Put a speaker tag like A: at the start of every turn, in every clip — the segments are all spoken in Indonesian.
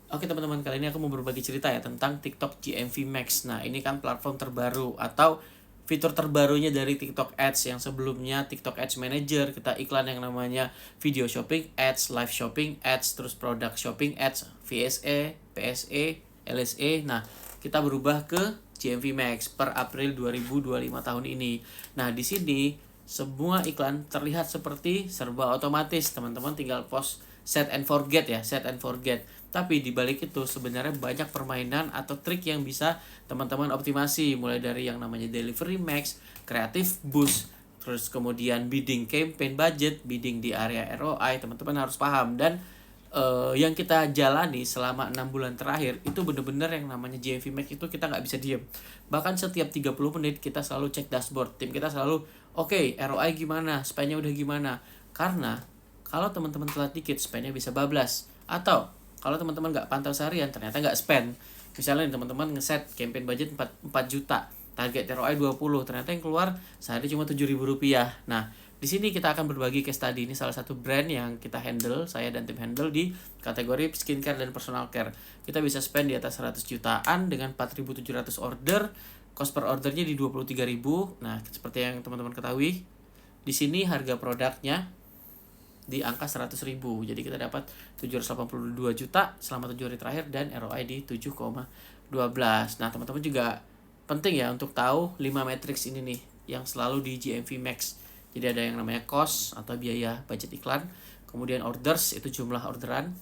A: Oke teman-teman, kali ini aku mau berbagi cerita ya tentang TikTok GMV Max. Nah, ini kan platform terbaru atau fitur terbarunya dari TikTok Ads. Yang sebelumnya TikTok Ads Manager, kita iklan yang namanya Video Shopping Ads, Live Shopping Ads, terus Product Shopping Ads, VSE, PSE, LSE. Nah, kita berubah ke GMV Max per April 2025 tahun ini. Nah, di sini semua iklan terlihat seperti serba otomatis. Teman-teman tinggal post set and forget ya, set and forget. Tapi di balik itu sebenarnya banyak permainan atau trik yang bisa teman-teman optimasi, mulai dari yang namanya delivery max, creative boost, terus kemudian bidding campaign budget, bidding di area ROI. Teman-teman harus paham. Dan yang kita jalani selama 6 bulan terakhir itu bener-bener yang namanya GMV Max itu kita nggak bisa diem. Bahkan setiap 30 menit kita selalu cek dashboard. Tim kita selalu oke, ROI gimana, spendnya udah gimana. Karena kalau teman-teman telat dikit, spendnya bisa bablas. Atau kalau teman-teman nggak pantau seharian, ternyata nggak spend. Misalnya teman-teman ngeset campaign budget 4 juta, target ROI 20, ternyata yang keluar sehari cuma 7.000 rupiah. Nah, di sini kita akan berbagi case study. Ini salah satu brand yang kita handle, saya dan tim handle di kategori skincare dan personal care. Kita bisa spend di atas 100 jutaan dengan 4.700 order, cost per ordernya di 23.000. Nah, seperti yang teman-teman ketahui, di sini harga produknya di angka 100.000. Jadi kita dapat 782 juta selama 7 hari terakhir dan ROI di 7,12. Nah, teman-teman juga penting ya untuk tahu 5 matriks ini nih yang selalu di GMV Max. Jadi ada yang namanya cost atau biaya budget iklan, kemudian orders itu jumlah orderan,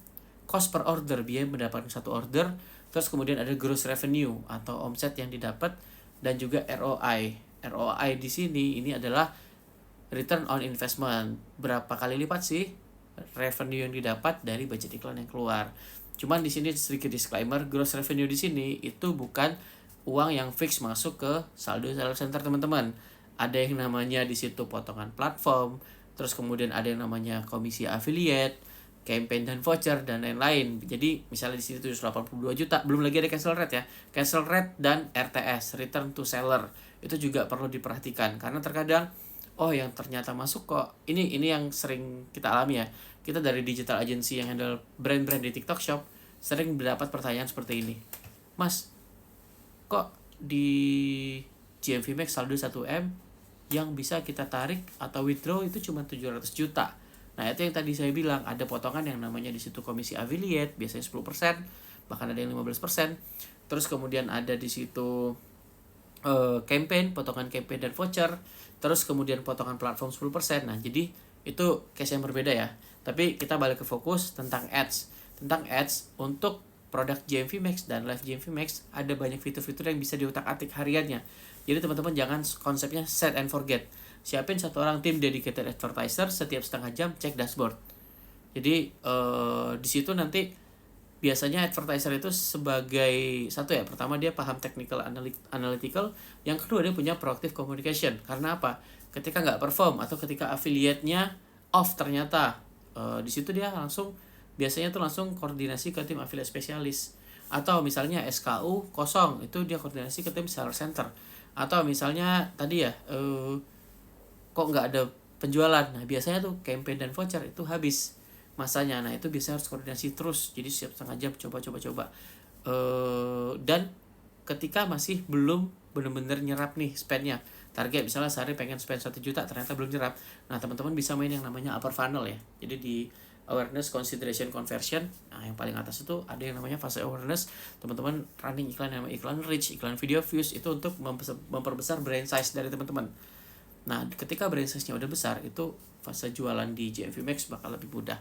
A: cost per order biaya mendapatkan satu order, terus kemudian ada gross revenue atau omset yang didapat, dan juga ROI. ROI di sini ini adalah return on investment, berapa kali lipat sih revenue yang didapat dari budget iklan yang keluar. Cuman di sini sedikit disclaimer, gross revenue di sini itu bukan uang yang fix masuk ke saldo seller center teman-teman. Ada yang namanya di situ potongan platform, terus kemudian ada yang namanya komisi affiliate, campaign dan voucher dan lain-lain. Jadi misalnya di sini 782 juta, belum lagi ada cancel rate ya. Cancel rate dan RTS, return to seller. Itu juga perlu diperhatikan karena terkadang yang ternyata masuk kok. Ini yang sering kita alami ya. Kita dari digital agency yang handle brand-brand di TikTok Shop sering mendapat pertanyaan seperti ini. Mas, kok di GMV Max saldo 1M yang bisa kita tarik atau withdraw itu cuma 700 juta. Nah, itu yang tadi saya bilang, ada potongan yang namanya di situ komisi affiliate, biasanya 10%, bahkan ada yang 15%. Terus kemudian ada di situ campaign, potongan campaign dan voucher, terus kemudian potongan platform 10%. Nah, jadi itu case yang berbeda ya. Tapi kita balik ke fokus tentang ads. Tentang ads, untuk produk GMV Max dan Live GMV Max ada banyak fitur-fitur yang bisa diutak-atik hariannya. Jadi teman-teman jangan konsepnya set and forget. Siapin satu orang tim dedicated advertiser, setiap setengah jam cek dashboard. Jadi di situ nanti biasanya advertiser itu sebagai satu ya, pertama dia paham technical analytical, yang kedua dia punya proactive communication. Karena apa? Ketika nggak perform atau ketika affiliate-nya off ternyata, di situ dia biasanya tuh langsung koordinasi ke tim affiliate spesialis. Atau misalnya SKU kosong, itu dia koordinasi ke tim seller center. Atau misalnya tadi ya, kok nggak ada penjualan, nah biasanya tuh campaign dan voucher itu habis masanya. Nah, itu biasanya harus koordinasi terus, jadi setiap setengah jam coba. Dan ketika masih belum benar-benar nyerap nih spendnya, target misalnya sehari pengen spend 1 juta, ternyata belum nyerap. Nah, teman-teman bisa main yang namanya upper funnel ya. Jadi di awareness, consideration, conversion, nah yang paling atas itu ada yang namanya fase awareness. Teman-teman running iklan yang namanya iklan reach, iklan video views, itu untuk memperbesar brand size dari teman-teman. Nah, ketika brand size-nya udah besar, itu fase jualan di GMV Max bakal lebih mudah.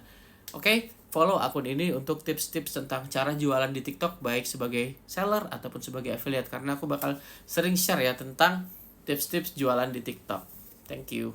A: Oke, follow akun ini untuk tips-tips tentang cara jualan di TikTok, baik sebagai seller ataupun sebagai affiliate, karena aku bakal sering share ya tentang tips-tips jualan di TikTok. Thank you.